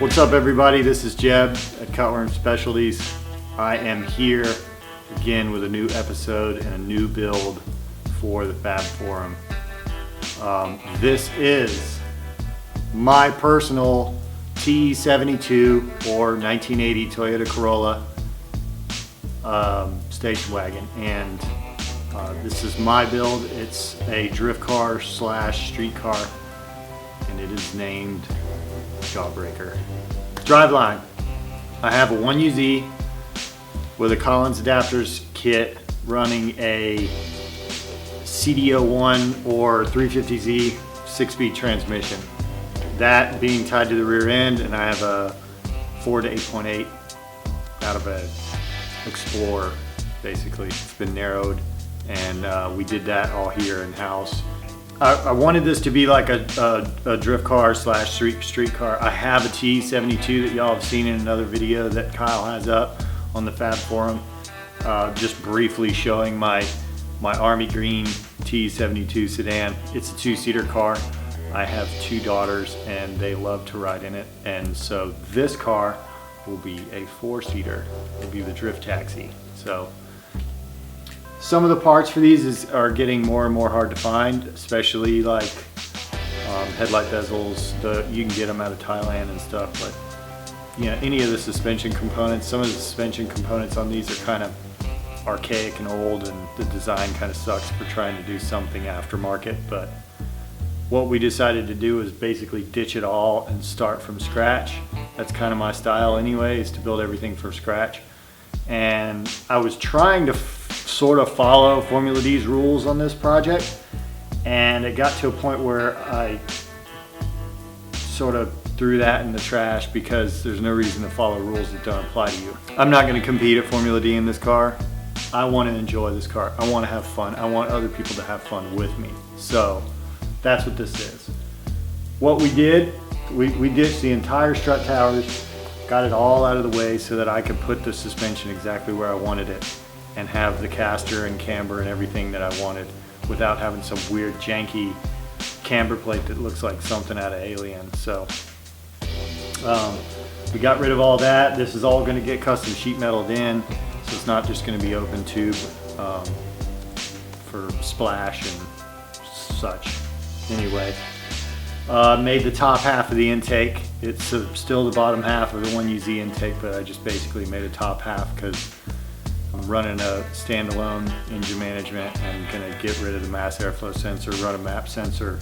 What's up, everybody? This is Jeb at Cutworm Specialties. I am here again with a new episode and a new build for the Fab Forum. This is my personal TE72 or 1980 Toyota Corolla station wagon, and this is my build. It's a drift car slash street car, and it is named Jawbreaker. Driveline: I have a 1UZ with a Collins adapters kit running a CDO1 or 350Z 6-speed transmission. That being tied to the rear end, and I have a 4 to 8.8 out of a Explorer. Basically, it's been narrowed, and we did that all here in house. I wanted this to be like a drift car slash street car. I have a TE72 that y'all have seen in another video that Kyle has up on the Fab Forum, just briefly showing my army green TE72 sedan. It's a 2-seater car. I have 2 daughters and they love to ride in it, and so this car will be a 4-seater. It'll be the drift taxi. So some of the parts for these are getting more and more hard to find, especially like headlight bezels. You can get them out of Thailand and stuff, but any of the suspension components, some of the suspension components on these are kind of archaic and old, and the design kind of sucks for trying to do something aftermarket. But what we decided to do is basically ditch it all and start from scratch. That's kind of my style anyway, is to build everything from scratch. And I was trying to sort of follow Formula D's rules on this project, and it got to a point where I sort of threw that in the trash because there's no reason to follow rules that don't apply to you. I'm not going to compete at Formula D in this car. I want to enjoy this car. I want to have fun. I want other people to have fun with me. So that's what this is. What we did, we ditched the entire strut towers, got it all out of the way so that I could put the suspension exactly where I wanted it and have the caster and camber and everything that I wanted without having some weird janky camber plate that looks like something out of Alien. So we got rid of all that. This is all going to get custom sheet metaled in, so it's not just going to be open tube for splash and such. Anyway, made the top half of the intake. It's still the bottom half of the 1UZ intake, but I just basically made a top half because I'm running a standalone engine management and gonna get rid of the mass airflow sensor, run a map sensor,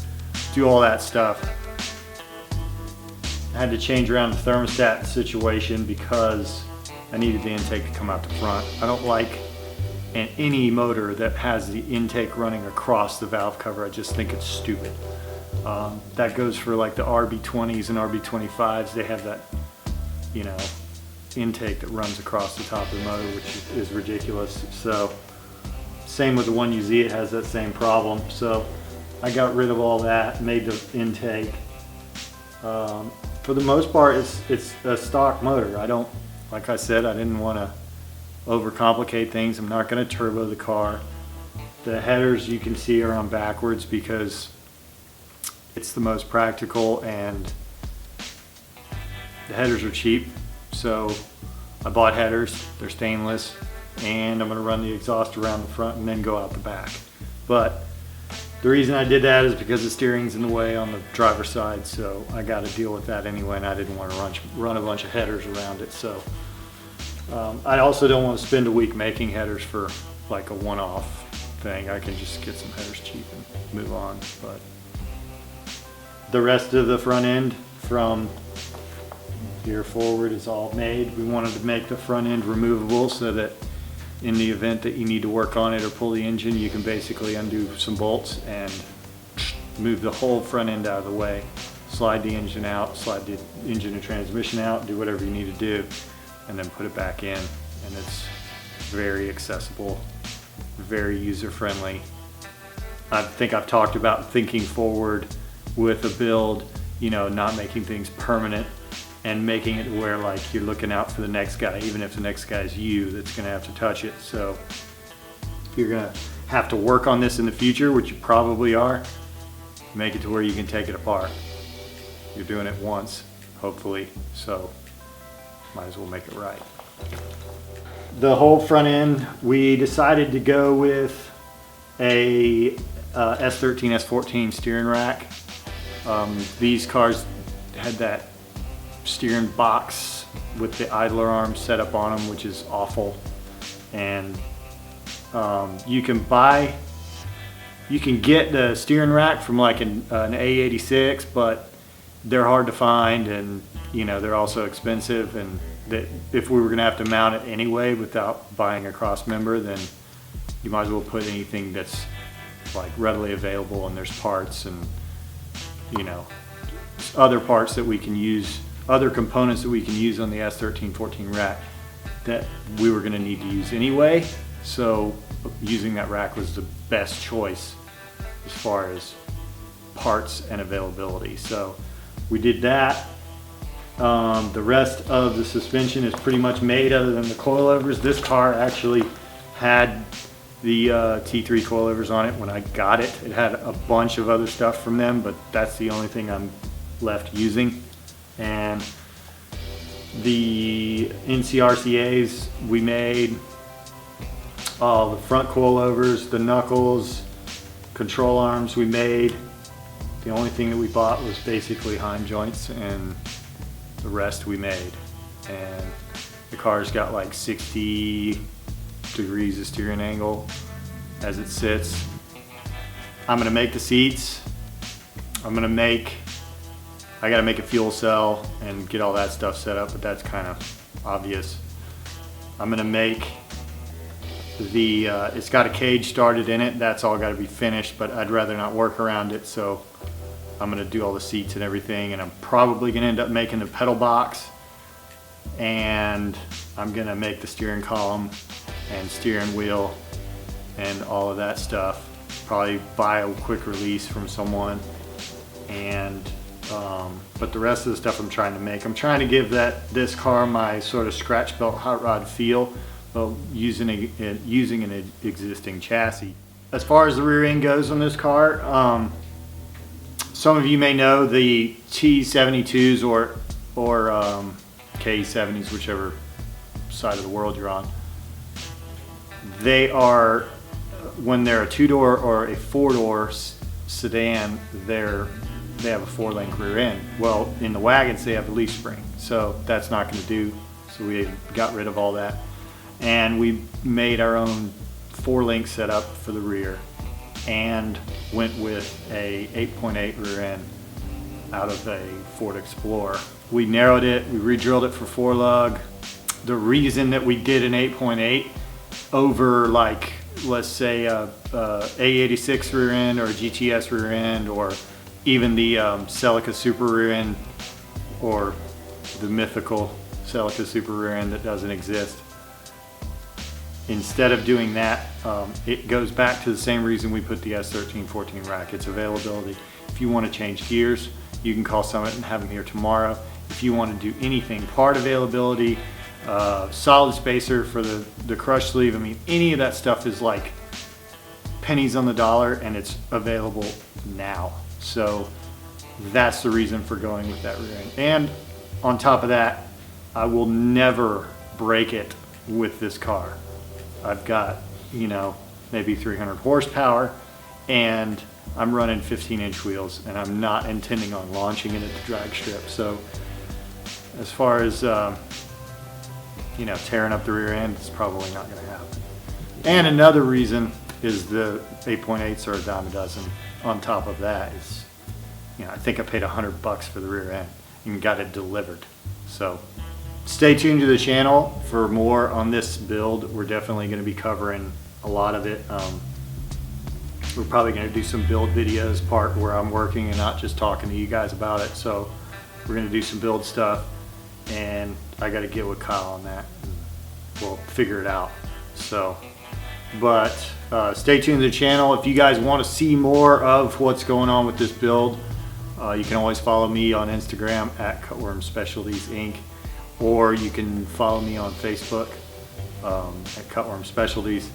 do all that stuff. I had to change around the thermostat situation because I needed the intake to come out the front. I don't like any motor that has the intake running across the valve cover. I just think it's stupid. That goes for like the RB20s and RB25s. They have that, intake that runs across the top of the motor, which is ridiculous. So same with the 1UZ, it has that same problem. So I got rid of all that, made the intake. For the most part, it's a stock motor. Like I said, I didn't want to overcomplicate things. I'm not going to turbo the car. The headers you can see are on backwards because it's the most practical, and the headers are cheap. So I bought headers, they're stainless, and I'm going to run the exhaust around the front and then go out the back. But the reason I did that is because the steering's in the way on the driver's side, so I got to deal with that anyway, and I didn't want to run a bunch of headers around it. So I also don't want to spend a week making headers for like a one-off thing. I can just get some headers cheap and move on. But the rest of the front end from here forward is all made. We wanted to make the front end removable so that in the event that you need to work on it or pull the engine, you can basically undo some bolts and move the whole front end out of the way, slide the engine out, slide the engine and transmission out, do whatever you need to do, and then put it back in. And it's very accessible, very user-friendly. I think I've talked about thinking forward with a build, not making things permanent and making it where like you're looking out for the next guy, even if the next guy is you that's gonna have to touch it. So if you're gonna have to work on this in the future, which you probably are, make it to where you can take it apart. You're doing it once. hopefully, so might as well make it right. The whole front end, we decided to go with a S13, S14 steering rack. These cars had that steering box with the idler arm set up on them, which is awful. And you can get the steering rack from like an A86, but they're hard to find, and you know, they're also expensive, and that if we were gonna have to mount it anyway without buying a cross member, then you might as well put anything that's like readily available, and there's parts and, you know, other parts that we can use, other components that we can use on the S13, 14 rack that we were gonna need to use anyway. So using that rack was the best choice as far as parts and availability. So we did that. The rest of the suspension is pretty much made other than the coilovers. This car actually had the T3 coilovers on it when I got it. It had a bunch of other stuff from them, but that's the only thing I'm left using. And the NCRCAs we made, all the front coilovers, the knuckles, control arms we made. The only thing that we bought was basically Heim joints, and the rest we made. And the car's got like 60 degrees of steering angle as it sits. I'm gonna make the seats. I gotta make a fuel cell and get all that stuff set up, but that's kind of obvious. I'm gonna make the, it's got a cage started in it. That's all gotta be finished, but I'd rather not work around it, so I'm gonna do all the seats and everything, and I'm probably gonna end up making the pedal box, and I'm gonna make the steering column and steering wheel and all of that stuff. Probably buy a quick release from someone, and but the rest of the stuff I'm trying to make. I'm trying to give this car my sort of scratch belt hot rod feel, but using an existing chassis. As far as the rear end goes on this car, some of you may know the TE72s or K70s, whichever side of the world you're on. They are, when they're a 2-door or a 4-door sedan, they have a 4-link rear end. Well, in the wagons they have a leaf spring, so that's not going to do. So we got rid of all that, and we made our own 4-link setup for the rear, and went with a 8.8 rear end out of a Ford Explorer. We narrowed it, we re-drilled it for 4-lug. The reason that we did an 8.8 over, like, let's say a A86 rear end or a GTS rear end, or even the Celica Super rear end, or the mythical Celica Super rear end that doesn't exist. Instead of doing that, it goes back to the same reason we put the S13, 14 rack. It's availability. If you want to change gears, you can call Summit and have them here tomorrow. If you want to do anything, part availability, solid spacer for the crush sleeve, I mean, any of that stuff is like pennies on the dollar, and it's available now. So that's the reason for going with that rear end. And on top of that, I will never break it with this car. I've got, you know, maybe 300 horsepower, and I'm running 15-inch wheels, and I'm not intending on launching it at the drag strip. So as far as, you know, tearing up the rear end, it's probably not going to happen. And another reason is the 8.8s are a dime a dozen. On top of that is, you know, I think I paid $100 for the rear end and got it delivered. So stay tuned to the channel for more on this build. We're definitely going to be covering a lot of it. We're probably going to do some build videos, part where I'm working and not just talking to you guys about it. So we're going to do some build stuff, and I got to get with Kyle on that. We'll figure it out. So, but stay tuned to the channel. If you guys want to see more of what's going on with this build, you can always follow me on Instagram at Cutworm Specialties Inc. Or you can follow me on Facebook at Cutworm Specialties,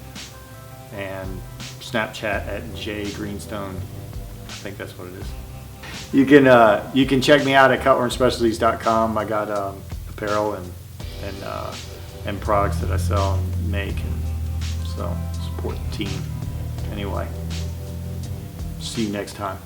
and Snapchat at Jeb Greenstone. I think that's what it is. You can check me out at cutwormspecialties.com. I got apparel and products that I sell and make, and so support the team. Anyway, see you next time.